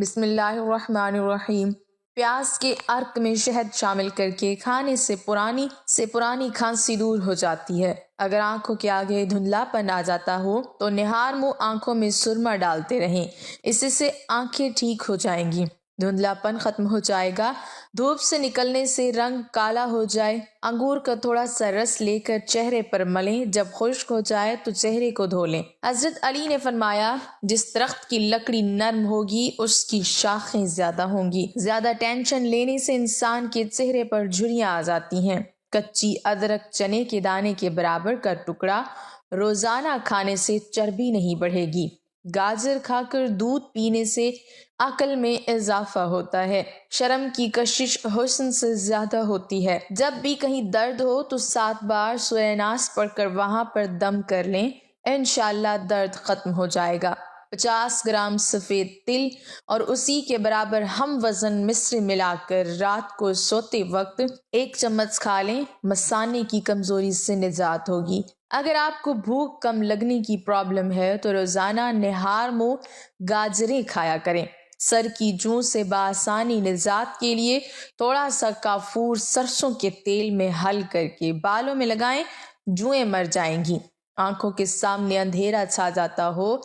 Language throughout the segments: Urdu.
بسم اللہ الرحمن الرحیم۔ پیاز کے عرق میں شہد شامل کر کے کھانے سے پرانی کھانسی دور ہو جاتی ہے۔ اگر آنکھوں کے آگے دھندلا پن آ جاتا ہو تو نہار منہ آنکھوں میں سرما ڈالتے رہیں، اس سے آنکھیں ٹھیک ہو جائیں گی، دھندلا پن ختم ہو جائے گا۔ دھوپ سے نکلنے سے رنگ کالا ہو جائے، انگور کا تھوڑا سا رس لے کر چہرے پر ملیں، جب خشک ہو جائے تو چہرے کو دھو لیں۔ حضرت علی نے فرمایا، جس درخت کی لکڑی نرم ہوگی اس کی شاخیں زیادہ ہوں گی۔ زیادہ ٹینشن لینے سے انسان کے چہرے پر جھریاں آ جاتی ہیں۔ کچی ادرک چنے کے دانے کے برابر کا ٹکڑا روزانہ کھانے سے چربی نہیں بڑھے گی۔ گاجر کھا کر دودھ پینے سے عقل میں اضافہ ہوتا ہے۔ شرم کی کشش حسن سے زیادہ ہوتی ہے۔ جب بھی کہیں درد ہو تو 7 بار سورہ ناس پڑھ کر وہاں پر دم کر لیں، انشاءاللہ درد ختم ہو جائے گا۔ 50 گرام سفید تل اور اسی کے برابر ہم وزن مصر ملا کر رات کو سوتے وقت 1 چمچ کھا لیں، مثانے کی کمزوری سے نجات ہوگی۔ اگر آپ کو بھوک کم لگنے کی پرابلم ہے تو روزانہ نہار منہ گاجریں کھایا کریں۔ سر کی جوں سے بآسانی نجات کے لیے تھوڑا سا کافور سرسوں کے تیل میں حل کر کے بالوں میں لگائیں، جوئیں مر جائیں گی۔ آنکھوں کے سامنے اندھیرا چھا جاتا ہو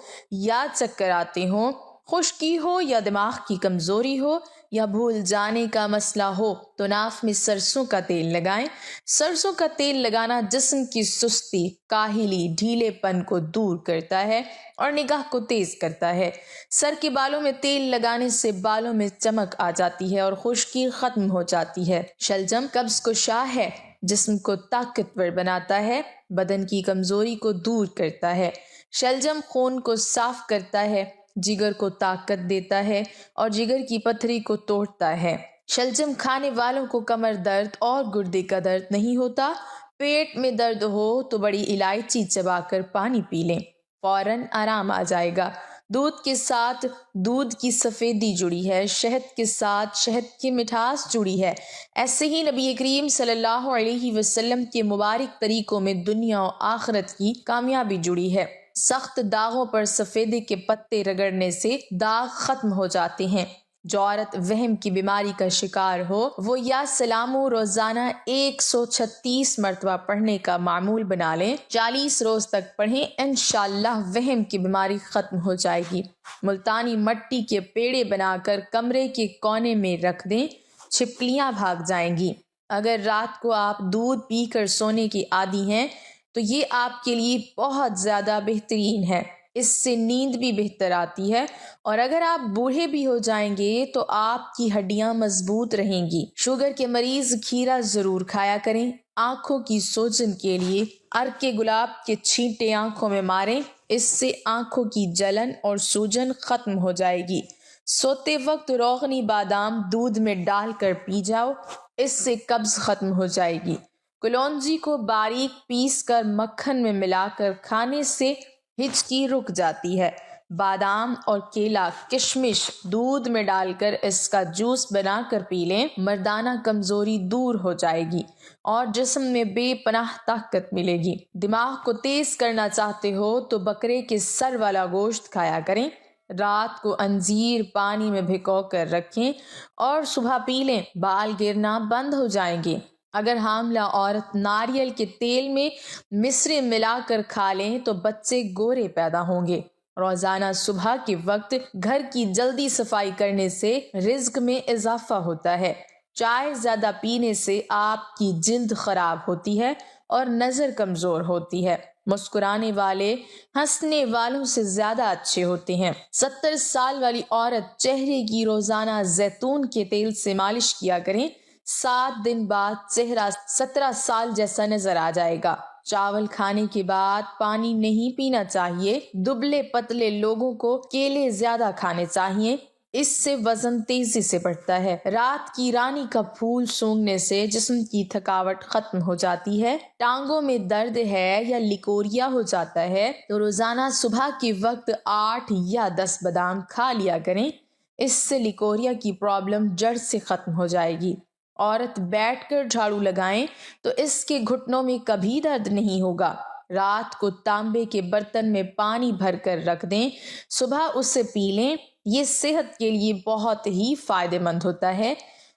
یا چکر آتے ہوں، خشکی ہو یا دماغ کی کمزوری ہو یا بھول جانے کا مسئلہ ہو تو ناف میں سرسوں کا تیل لگائیں۔ سرسوں کا تیل لگانا جسم کی سستی، کاہلی، ڈھیلے پن کو دور کرتا ہے اور نگاہ کو تیز کرتا ہے۔ سر کے بالوں میں تیل لگانے سے بالوں میں چمک آ جاتی ہے اور خشکی ختم ہو جاتی ہے۔ شلجم قبض کشا ہے، جسم کو طاقتور بناتا ہے، بدن کی کمزوری کو دور کرتا ہے۔ شلجم خون کو صاف کرتا ہے، جگر کو طاقت دیتا ہے اور جگر کی پتھری کو توڑتا ہے۔ شلجم کھانے والوں کو کمر درد اور گردے کا درد نہیں ہوتا۔ پیٹ میں درد ہو تو بڑی الائچی چبا کر پانی پی لیں، فوراً آرام آ جائے گا۔ دودھ کے ساتھ دودھ کی سفیدی جڑی ہے، شہد کے ساتھ شہد کی مٹھاس جڑی ہے۔ ایسے ہی نبی کریم صلی اللہ علیہ وسلم کے مبارک طریقوں میں دنیا و آخرت کی کامیابی جڑی ہے۔ سخت داغوں پر سفیدے کے پتے رگڑنے سے داغ ختم ہو جاتے ہیں۔ جو عورت وہم کی بیماری کا شکار ہو وہ یا سلامو روزانہ 136 مرتبہ پڑھنے کا معمول بنا لیں، 40 روز تک پڑھیں، انشاءاللہ وہم کی بیماری ختم ہو جائے گی۔ ملتانی مٹی کے پیڑے بنا کر کمرے کے کونے میں رکھ دیں، چھپکلیاں بھاگ جائیں گی۔ اگر رات کو آپ دودھ پی کر سونے کی عادی ہیں تو یہ آپ کے لیے بہت زیادہ بہترین ہے، اس سے نیند بھی بہتر آتی ہے، اور اگر آپ بوڑھے بھی ہو جائیں گے تو آپ کی ہڈیاں مضبوط رہیں گی۔ شوگر کے مریض کھیرا ضرور کھایا کریں۔ آنکھوں کی سوجن کے لیے عرق گلاب کے چھینٹے آنکھوں میں ماریں، اس سے آنکھوں کی جلن اور سوجن ختم ہو جائے گی۔ سوتے وقت روغنی بادام دودھ میں ڈال کر پی جاؤ، اس سے قبض ختم ہو جائے گی۔ کلونجی کو باریک پیس کر مکھن میں ملا کر کھانے سے ہچکی رک جاتی ہے۔ بادام اور کیلا، کشمش دودھ میں ڈال کر اس کا جوس بنا کر پی لیں، مردانہ کمزوری دور ہو جائے گی اور جسم میں بے پناہ طاقت ملے گی۔ دماغ کو تیز کرنا چاہتے ہو تو بکرے کے سر والا گوشت کھایا کریں۔ رات کو انجیر پانی میں بھگو کر رکھیں اور صبح پی لیں، بال گرنا بند ہو جائیں گے۔ اگر حاملہ عورت ناریل کے تیل میں مصر ملا کر کھا لیں تو بچے گورے پیدا ہوں گے۔ روزانہ صبح کے وقت گھر کی جلدی صفائی کرنے سے رزق میں اضافہ ہوتا ہے۔ چائے زیادہ پینے سے آپ کی جلد خراب ہوتی ہے اور نظر کمزور ہوتی ہے۔ مسکرانے والے ہنسنے والوں سے زیادہ اچھے ہوتے ہیں۔ 70 سال والی عورت چہرے کی روزانہ زیتون کے تیل سے مالش کیا کریں، 7 دن بعد چہرہ 17 سال جیسا نظر آ جائے گا۔ چاول کھانے کے بعد پانی نہیں پینا چاہیے۔ دبلے پتلے لوگوں کو کیلے زیادہ کھانے چاہیے، اس سے وزن تیزی سے بڑھتا ہے۔ رات کی رانی کا پھول سونگھنے سے جسم کی تھکاوٹ ختم ہو جاتی ہے۔ ٹانگوں میں درد ہے یا لکوریا ہو جاتا ہے تو روزانہ صبح کے وقت 8 یا 10 بادام کھا لیا کریں، اس سے لکوریا کی پرابلم جڑ سے ختم ہو جائے گی۔ عورت بیٹھ کر جھاڑو لگائیں تو اس کے گھٹنوں میں کبھی درد نہیں ہوگا۔ رات کو تانبے کے برتن میں پانی بھر کر رکھ دیں، صبح اسے پی لیں یہ صحت کے لیے بہت ہی فائدہ مند ہوتا ہے۔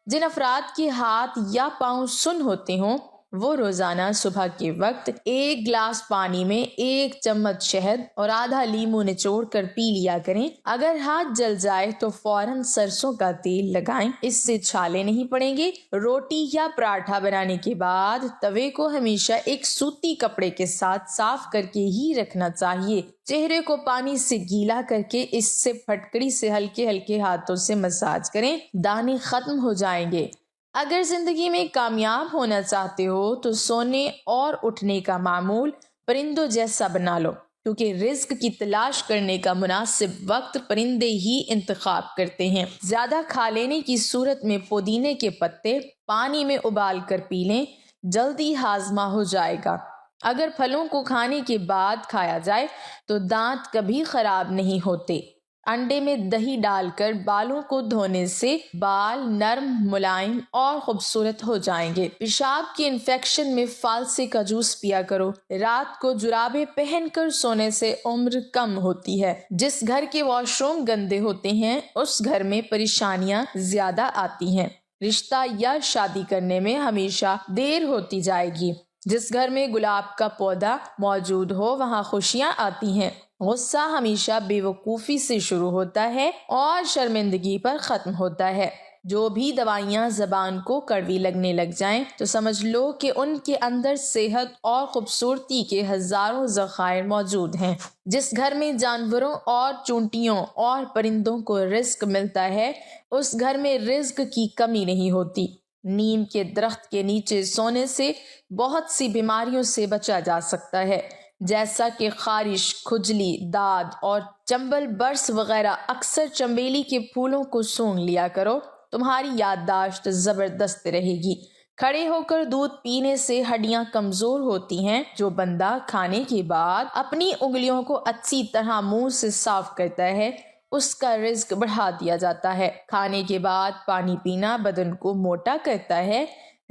جن افراد کے ہاتھ یا پاؤں سن ہوتے ہوں وہ روزانہ صبح کے وقت 1 گلاس پانی میں 1 چمچ شہد اور آدھا لیمو نچوڑ کر پی لیا کریں۔ اگر ہاتھ جل جائے تو فوراً سرسوں کا تیل لگائیں، اس سے چھالے نہیں پڑیں گے۔ روٹی یا پراٹھا بنانے کے بعد توے کو ہمیشہ ایک سوتی کپڑے کے ساتھ صاف کر کے ہی رکھنا چاہیے۔ چہرے کو پانی سے گیلا کر کے اس سے پھٹکڑی سے ہلکے ہلکے ہاتھوں سے مساج کریں، دانے ختم ہو جائیں گے۔ اگر زندگی میں کامیاب ہونا چاہتے ہو تو سونے اور اٹھنے کا معمول پرندوں جیسا بنا لو، کیونکہ رزق کی تلاش کرنے کا مناسب وقت پرندے ہی انتخاب کرتے ہیں۔ زیادہ کھا لینے کی صورت میں پودینے کے پتے پانی میں ابال کر پی لیں، جلدی ہاضمہ ہو جائے گا۔ اگر پھلوں کو کھانے کے بعد کھایا جائے تو دانت کبھی خراب نہیں ہوتے۔ انڈے میں دہی ڈال کر بالوں کو دھونے سے بال نرم، ملائم اور خوبصورت ہو جائیں گے۔ پیشاب کے انفیکشن میں فالسے کا جوس پیا کرو۔ رات کو جرابیں پہن کر سونے سے عمر کم ہوتی ہے۔ جس گھر کے واش روم گندے ہوتے ہیں اس گھر میں پریشانیاں زیادہ آتی ہیں۔ رشتہ یا شادی کرنے میں ہمیشہ دیر ہوتی جائے گی۔ جس گھر میں گلاب کا پودا موجود ہو وہاں خوشیاں آتی ہیں۔ غصہ ہمیشہ بے وقوفی سے شروع ہوتا ہے اور شرمندگی پر ختم ہوتا ہے۔ جو بھی دوائیاں زبان کو کڑوی لگنے لگ جائیں تو سمجھ لو کہ ان کے اندر صحت اور خوبصورتی کے ہزاروں ذخائر موجود ہیں۔ جس گھر میں جانوروں اور چونٹیوں اور پرندوں کو رزق ملتا ہے اس گھر میں رزق کی کمی نہیں ہوتی۔ نیم کے درخت کے نیچے سونے سے بہت سی بیماریوں سے بچا جا سکتا ہے، جیسا کہ خارش، کھجلی، داد اور چنبل برس وغیرہ۔ اکثر چنبیلی کے پھولوں کو سونگھ لیا کرو، تمہاری یادداشت زبردست رہے گی۔ کھڑے ہو کر دودھ پینے سے ہڈیاں کمزور ہوتی ہیں۔ جو بندہ کھانے کے بعد اپنی انگلیوں کو اچھی طرح منہ سے صاف کرتا ہے اس کا رزق بڑھا دیا جاتا ہے۔ کھانے کے بعد پانی پینا بدن کو موٹا کرتا ہے۔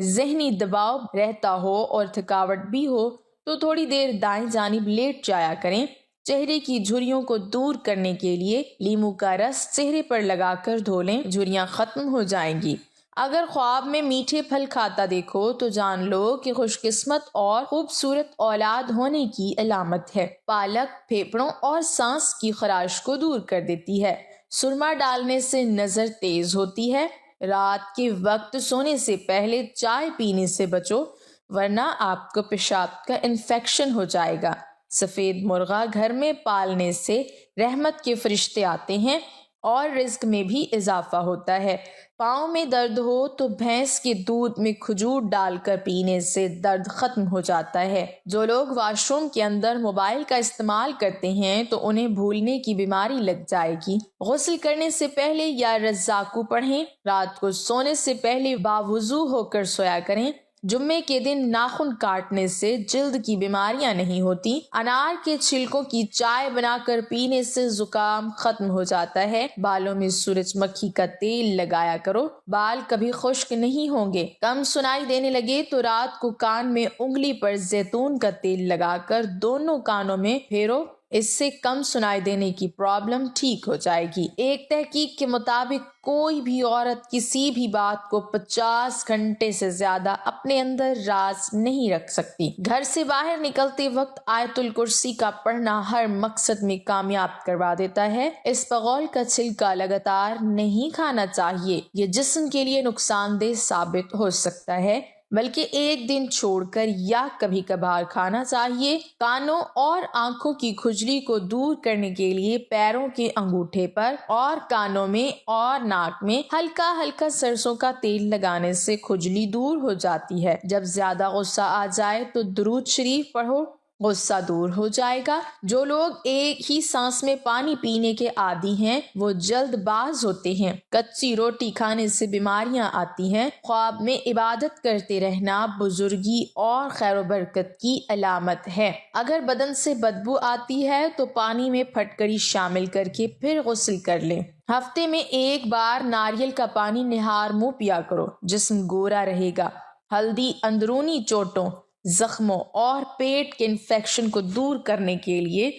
ذہنی دباؤ رہتا ہو اور تھکاوٹ بھی ہو تو تھوڑی دیر دائیں جانب لیٹ جایا کریں۔ چہرے کی جھریوں کو دور کرنے کے لیے لیمو کا رس چہرے پر لگا کر دھو لیں، جھریاں ختم ہو جائیں گی۔ اگر خواب میں میٹھے پھل کھاتا دیکھو تو جان لو کہ خوش قسمت اور خوبصورت اولاد ہونے کی علامت ہے۔ پالک پھیپھڑوں اور سانس کی خراش کو دور کر دیتی ہے۔ سرما ڈالنے سے نظر تیز ہوتی ہے۔ رات کے وقت سونے سے پہلے چائے پینے سے بچو ورنہ آپ کو پیشاب کا انفیکشن ہو جائے گا۔ سفید مرغا گھر میں پالنے سے رحمت کے فرشتے آتے ہیں اور رزق میں بھی اضافہ ہوتا ہے۔ پاؤں میں درد ہو تو بھینس کے دودھ میں کھجور ڈال کر پینے سے درد ختم ہو جاتا ہے۔ جو لوگ واش روم کے اندر موبائل کا استعمال کرتے ہیں تو انہیں بھولنے کی بیماری لگ جائے گی۔ غسل کرنے سے پہلے یا رزاقو پڑھیں۔ رات کو سونے سے پہلے باوضو ہو کر سویا کریں۔ جمعے کے دن ناخن کاٹنے سے جلد کی بیماریاں نہیں ہوتی۔ انار کے چھلکوں کی چائے بنا کر پینے سے زکام ختم ہو جاتا ہے۔ بالوں میں سورج مکھی کا تیل لگایا کرو، بال کبھی خشک نہیں ہوں گے۔ کم سنائی دینے لگے تو رات کو کان میں انگلی پر زیتون کا تیل لگا کر دونوں کانوں میں پھیرو، اس سے کم سنائی دینے کی پرابلم ٹھیک ہو جائے گی۔ ایک تحقیق کے مطابق کوئی بھی عورت کسی بھی بات کو 50 گھنٹے سے زیادہ اپنے اندر راز نہیں رکھ سکتی۔ گھر سے باہر نکلتے وقت آیت الکرسی کا پڑھنا ہر مقصد میں کامیاب کروا دیتا ہے۔ اسپغول کا چھلکا لگاتار نہیں کھانا چاہیے، یہ جسم کے لیے نقصان دہ ثابت ہو سکتا ہے، بلکہ ایک دن چھوڑ کر یا کبھی کبھار کھانا چاہیے۔ کانوں اور آنکھوں کی کھجلی کو دور کرنے کے لیے پیروں کے انگوٹھے پر اور کانوں میں اور ناک میں ہلکا ہلکا سرسوں کا تیل لگانے سے کھجلی دور ہو جاتی ہے۔ جب زیادہ غصہ آ جائے تو درود شریف پڑھو، غصہ دور ہو جائے گا۔ جو لوگ ایک ہی سانس میں پانی پینے کے عادی ہیں وہ جلد باز ہوتے ہیں۔ کچی روٹی کھانے سے بیماریاں آتی ہیں۔ خواب میں عبادت کرتے رہنا بزرگی اور خیر و برکت کی علامت ہے۔ اگر بدن سے بدبو آتی ہے تو پانی میں پھٹکری شامل کر کے پھر غسل کر لیں۔ ہفتے میں ایک بار ناریل کا پانی نہار منہ پیا کرو، جسم گورا رہے گا۔ ہلدی اندرونی چوٹوں، زخموں اور پیٹ کے انفیکشن کو دور کرنے کے لیے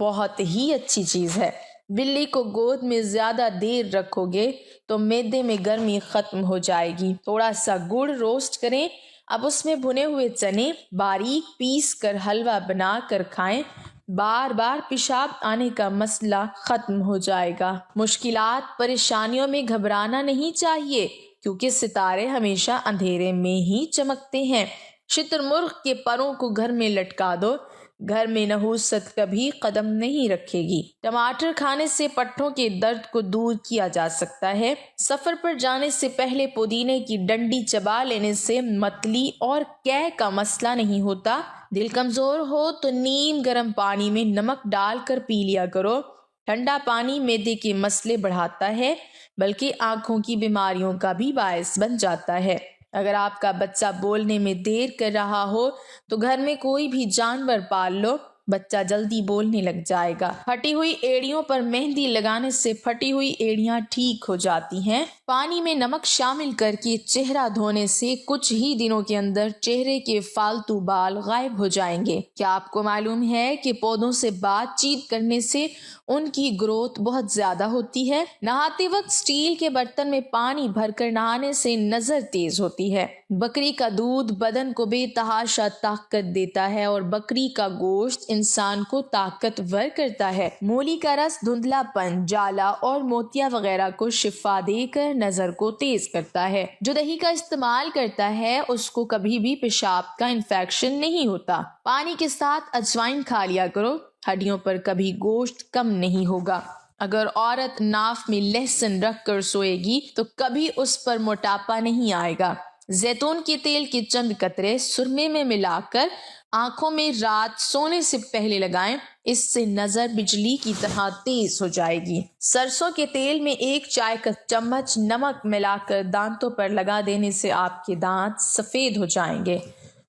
بہت ہی اچھی چیز ہے۔ بلی کو گود میں زیادہ دیر رکھو گے تو معدے میں گرمی ختم ہو جائے گی۔ تھوڑا سا گڑ روسٹ کریں، اب اس میں بھنے ہوئے چنے باریک پیس کر حلوہ بنا کر کھائیں، بار بار پیشاب آنے کا مسئلہ ختم ہو جائے گا۔ مشکلات پریشانیوں میں گھبرانا نہیں چاہیے، کیونکہ ستارے ہمیشہ اندھیرے میں ہی چمکتے ہیں۔ شتر مرغ کے پروں کو گھر میں لٹکا دو، گھر میں نحوست کبھی قدم نہیں رکھے گی۔ ٹماٹر کھانے سے پٹھوں کے درد کو دور کیا جا سکتا ہے۔ سفر پر جانے سے پہلے پودینے کی ڈنڈی چبا لینے سے متلی اور قے کا مسئلہ نہیں ہوتا۔ دل کمزور ہو تو نیم گرم پانی میں نمک ڈال کر پی لیا کرو۔ ٹھنڈا پانی معدے کے مسئلے بڑھاتا ہے، بلکہ آنکھوں کی بیماریوں کا بھی باعث بن جاتا ہے۔ اگر آپ کا بچہ بولنے میں دیر کر رہا ہو تو گھر میں کوئی بھی جانور پال لو، بچہ جلدی بولنے لگ جائے گا۔ پھٹی ہوئی ایڑیوں پر مہندی لگانے سے پھٹی ہوئی ایڑیاں ٹھیک ہو جاتی ہیں۔ پانی میں نمک شامل کر کے چہرہ دھونے سے کچھ ہی دنوں کے اندر چہرے کے فالتو بال غائب ہو جائیں گے۔ کیا آپ کو معلوم ہے کہ پودوں سے بات چیت کرنے سے ان کی گروتھ بہت زیادہ ہوتی ہے؟ نہاتے وقت اسٹیل کے برتن میں پانی بھر کر نہانے سے نظر تیز ہوتی ہے۔ بکری کا دودھ بدن کو بے تحاشا طاقت دیتا ہے اور بکری کا گوشت انسان کو طاقتور کرتا ہے۔ مولی کا رس دھندلا پن، جالا اور موتیا وغیرہ کو شفا دے کر نظر کو تیز کرتا ہے۔ جو دہی کا استعمال کرتا ہے اس کو کبھی بھی پیشاب کا انفیکشن نہیں ہوتا۔ پانی کے ساتھ اجوائن کھا لیا کرو، ہڈیوں پر کبھی گوشت کم نہیں ہوگا۔ اگر عورت ناف میں لہسن رکھ کر سوئے گی تو کبھی اس پر موٹاپا نہیں آئے گا۔ زیتون کے تیل کے چند قطرے سرمے میں ملا کر آنکھوں میں رات سونے سے پہلے لگائیں، اس سے نظر بجلی کی طرح تیز ہو جائے گی۔ سرسوں کے تیل میں 1 چائے کا چمچ نمک ملا کر دانتوں پر لگا دینے سے آپ کے دانت سفید ہو جائیں گے۔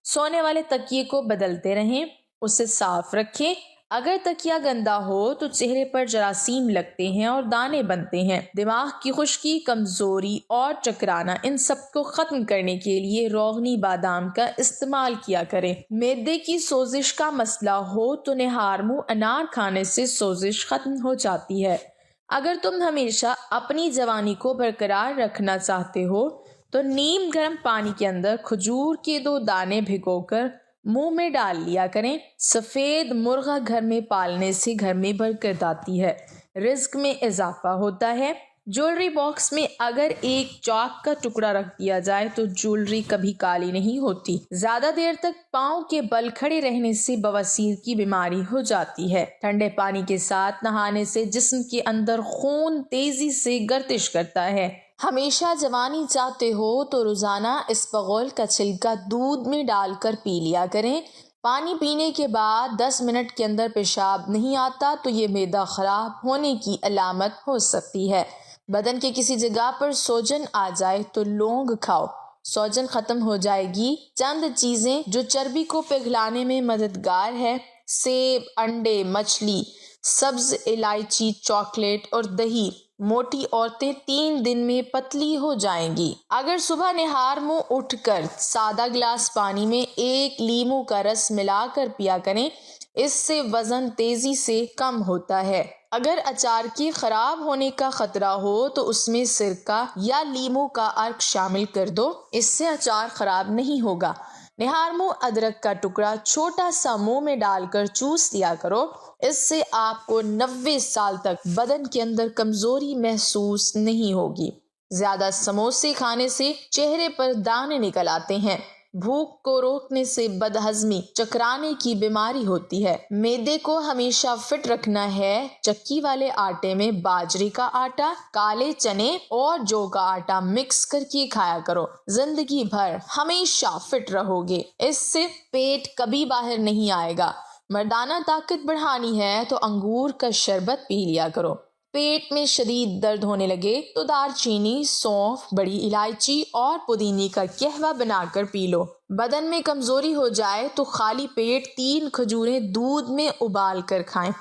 سونے والے تکیے کو بدلتے رہیں، اسے صاف رکھیں۔ اگر تکیہ گندا ہو تو چہرے پر جراثیم لگتے ہیں اور دانے بنتے ہیں۔ دماغ کی خشکی، کمزوری اور چکرانا، ان سب کو ختم کرنے کے لیے روغنی بادام کا استعمال کیا کریں۔ معدے کی سوزش کا مسئلہ ہو تو نہار منہ انار کھانے سے سوزش ختم ہو جاتی ہے۔ اگر تم ہمیشہ اپنی جوانی کو برقرار رکھنا چاہتے ہو تو نیم گرم پانی کے اندر کھجور کے 2 دانے بھگو کر منہ میں ڈال لیا کریں۔ سفید مرغا گھر میں پالنے سے گھر میں برکت آتی ہے، رزق میں اضافہ ہوتا ہے۔ جیولری باکس میں اگر ایک چاک کا ٹکڑا رکھ دیا جائے تو جیولری کبھی کالی نہیں ہوتی۔ زیادہ دیر تک پاؤں کے بل کھڑے رہنے سے بواسیر کی بیماری ہو جاتی ہے۔ ٹھنڈے پانی کے ساتھ نہانے سے جسم کے اندر خون تیزی سے گردش کرتا ہے۔ ہمیشہ جوانی چاہتے ہو تو روزانہ اسپغول کا چھلکا دودھ میں ڈال کر پی لیا کریں۔ پانی پینے کے بعد 10 منٹ کے اندر پیشاب نہیں آتا تو یہ معدہ خراب ہونے کی علامت ہو سکتی ہے۔ بدن کے کسی جگہ پر سوجن آ جائے تو لونگ کھاؤ، سوجن ختم ہو جائے گی۔ چند چیزیں جو چربی کو پگھلانے میں مددگار ہے: سیب، انڈے، مچھلی، سبز الائچی، چاکلیٹ اور دہی۔ موٹی عورتیں 3 دن میں پتلی ہو جائیں گی۔ اگر صبح نہار منہ اٹھ کر سادہ گلاس پانی میں 1 لیموں کا رس ملا کر پیا کریں، اس سے وزن تیزی سے کم ہوتا ہے۔ اگر اچار کے خراب ہونے کا خطرہ ہو تو اس میں سرکہ یا لیموں کا عرق شامل کر دو، اس سے اچار خراب نہیں ہوگا۔ نہار منہ ادرک کا ٹکڑا چھوٹا سا منہ میں ڈال کر چوس لیا کرو، اس سے آپ کو 90 سال تک بدن کے اندر کمزوری محسوس نہیں ہوگی۔ زیادہ سموسے کھانے سے چہرے پر دانے نکل آتے ہیں۔ بھوک کو روکنے سے بدہضمی، چکرانے کی بیماری ہوتی ہے۔ معدے کو ہمیشہ فٹ رکھنا ہے۔ چکی والے آٹے میں باجرے کا آٹا، کالے چنے اور جو کا آٹا مکس کر کے کھایا کرو۔ زندگی بھر ہمیشہ فٹ رہو گے، اس سے پیٹ کبھی باہر نہیں آئے گا۔ مردانہ طاقت بڑھانی ہے تو انگور کا شربت پی لیا کرو۔ پیٹ میں شدید درد ہونے لگے تو دار چینی، سونف، بڑی الائچی اور پودینے کا قہوہ بنا کر پی لو۔ بدن میں کمزوری ہو جائے تو خالی پیٹ 3 کھجوریں دودھ میں ابال کر کھائیں۔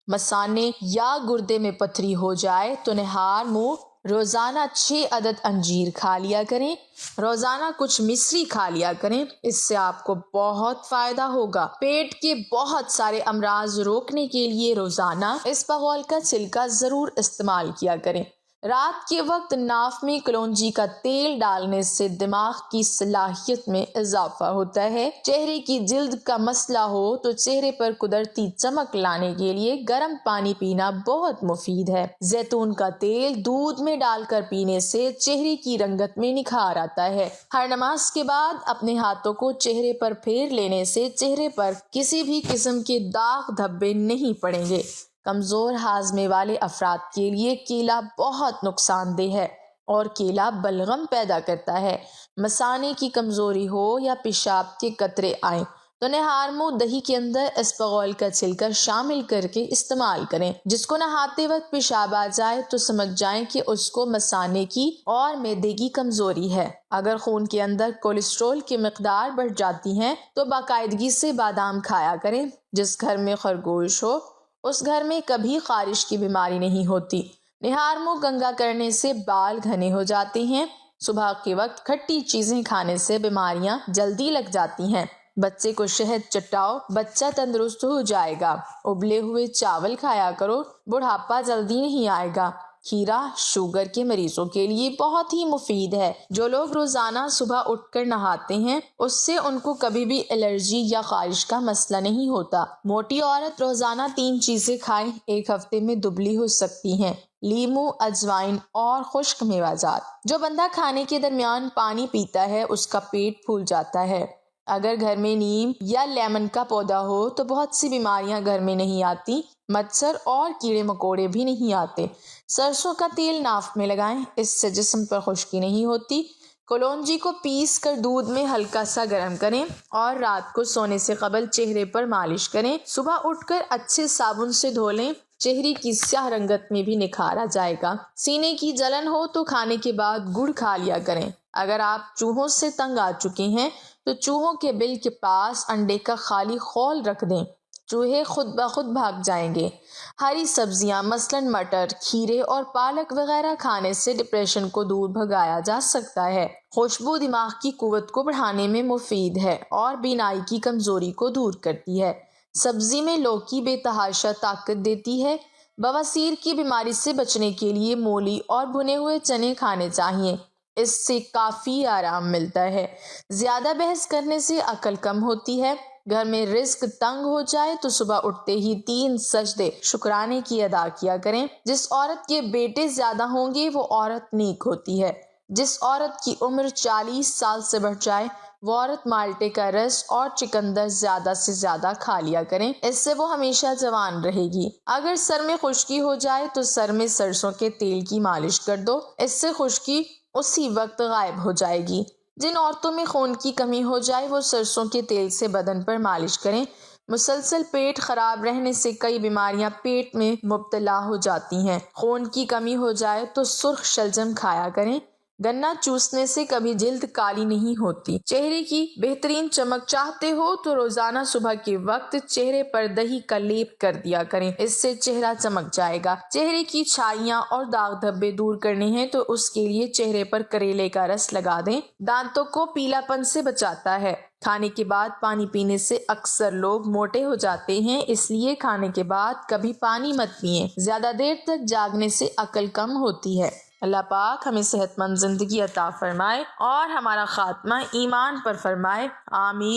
مثانے یا گردے میں پتھری ہو جائے تو نہار منہ روزانہ 6 عدد انجیر کھا لیا کریں۔ روزانہ کچھ مصری کھا لیا کریں، اس سے آپ کو بہت فائدہ ہوگا۔ پیٹ کے بہت سارے امراض روکنے کے لیے روزانہ اسپغول کا چھلکا ضرور استعمال کیا کریں۔ رات کے وقت ناف میں کلونجی کا تیل ڈالنے سے دماغ کی صلاحیت میں اضافہ ہوتا ہے۔ چہرے کی جلد کا مسئلہ ہو تو چہرے پر قدرتی چمک لانے کے لیے گرم پانی پینا بہت مفید ہے۔ زیتون کا تیل دودھ میں ڈال کر پینے سے چہرے کی رنگت میں نکھار آتا ہے۔ ہر نماز کے بعد اپنے ہاتھوں کو چہرے پر پھیر لینے سے چہرے پر کسی بھی قسم کے داغ دھبے نہیں پڑیں گے۔ کمزور ہاضمے والے افراد کے لیے کیلا بہت نقصان دہ ہے اور کیلا بلغم پیدا کرتا ہے۔ مثانے کی کمزوری ہو یا پیشاب کے قطرے آئیں تو نہار منہ دہی کے اندر اسپغول کا چھلکا شامل کر کے استعمال کریں۔ جس کو نہاتے وقت پیشاب آ جائے تو سمجھ جائیں کہ اس کو مثانے کی اور معدے کی کمزوری ہے۔ اگر خون کے اندر کولیسٹرول کی مقدار بڑھ جاتی ہے تو باقاعدگی سے بادام کھایا کریں۔ جس گھر میں خرگوش ہو اس گھر میں کبھی خارش کی بیماری نہیں ہوتی۔ نہار منہ گنگا کرنے سے بال گھنے ہو جاتے ہیں۔ صبح کے وقت کھٹی چیزیں کھانے سے بیماریاں جلدی لگ جاتی ہیں۔ بچے کو شہد چٹاؤ، بچہ تندرست ہو جائے گا۔ ابلے ہوئے چاول کھایا کرو، بڑھاپا جلدی نہیں آئے گا۔ کھیرا شوگر کے مریضوں کے لیے بہت ہی مفید ہے۔ جو لوگ روزانہ صبح اٹھ کر نہاتے ہیں اس سے ان کو کبھی بھی الرجی یا خارش کا مسئلہ نہیں ہوتا۔ موٹی عورت روزانہ 3 چیزیں کھائے، ایک ہفتے میں دبلی ہو سکتی ہیں: لیموں، اجوائن اور خشک میوہ جات۔ جو بندہ کھانے کے درمیان پانی پیتا ہے اس کا پیٹ پھول جاتا ہے۔ اگر گھر میں نیم یا لیمن کا پودا ہو تو بہت سی بیماریاں گھر میں نہیں آتی، مچھر اور کیڑے مکوڑے بھی نہیں آتے۔ سرسوں کا تیل ناف میں لگائیں، اس سے جسم پر خشکی نہیں ہوتی۔ کلونجی کو پیس کر دودھ میں ہلکا سا گرم کریں اور رات کو سونے سے قبل چہرے پر مالش کریں۔ صبح اٹھ کر اچھے صابن سے دھو لیں، چہرے کی سیاہ رنگت میں بھی نکھار آ جائے گا۔ سینے کی جلن ہو تو کھانے کے بعد گڑ کھا لیا کریں۔ اگر آپ چوہوں سے تنگ آ چکے ہیں تو چوہوں کے بل کے پاس انڈے کا خالی خول رکھ دیں، چوہے خود بخود بھاگ جائیں گے۔ ہری سبزیاں مثلاً مٹر، کھیرے اور پالک وغیرہ کھانے سے ڈپریشن کو دور بھگایا جا سکتا ہے۔ خوشبو دماغ کی قوت کو بڑھانے میں مفید ہے اور بینائی کی کمزوری کو دور کرتی ہے۔ سبزی میں لوکی بے تحاشا طاقت دیتی ہے۔ بواسیر کی بیماری سے بچنے کے لیے مولی اور بھنے ہوئے چنے کھانے چاہیے، اس سے کافی آرام ملتا ہے۔ زیادہ بحث کرنے سے عقل کم ہوتی ہے۔ گھر میں رزق تنگ ہو جائے تو صبح اٹھتے ہی 3 سجدے شکرانے کی ادا کیا کریں۔ جس عورت کے بیٹے زیادہ ہوں گے وہ عورت نیک ہوتی ہے۔ جس عورت کی عمر 40 سال سے بڑھ جائے وہ عورت مالٹے کا رس اور چکندر زیادہ سے زیادہ کھا لیا کریں، اس سے وہ ہمیشہ جوان رہے گی۔ اگر سر میں خشکی ہو جائے تو سر میں سرسوں کے تیل کی مالش کر دو، اس سے خشکی اسی وقت غائب ہو جائے گی۔ جن عورتوں میں خون کی کمی ہو جائے وہ سرسوں کے تیل سے بدن پر مالش کریں۔ مسلسل پیٹ خراب رہنے سے کئی بیماریاں پیٹ میں مبتلا ہو جاتی ہیں۔ خون کی کمی ہو جائے تو سرخ شلجم کھایا کریں۔ گنا چوسنے سے کبھی جلد کالی نہیں ہوتی۔ چہرے کی بہترین چمک چاہتے ہو تو روزانہ صبح کے وقت چہرے پر دہی کا لیپ کر دیا کریں، اس سے چہرہ چمک جائے گا۔ چہرے کی چھائیاں اور داغ دھبے دور کرنے ہیں تو اس کے لیے چہرے پر کریلے کا رس لگا دیں، دانتوں کو پیلا پن سے بچاتا ہے۔ کھانے کے بعد پانی پینے سے اکثر لوگ موٹے ہو جاتے ہیں، اس لیے کھانے کے بعد کبھی پانی مت پئیں۔ زیادہ دیر تک جاگنے سے عقل کم ہوتی ہے۔ اللہ پاک ہمیں صحت مند زندگی عطا فرمائے اور ہمارا خاتمہ ایمان پر فرمائے، آمین۔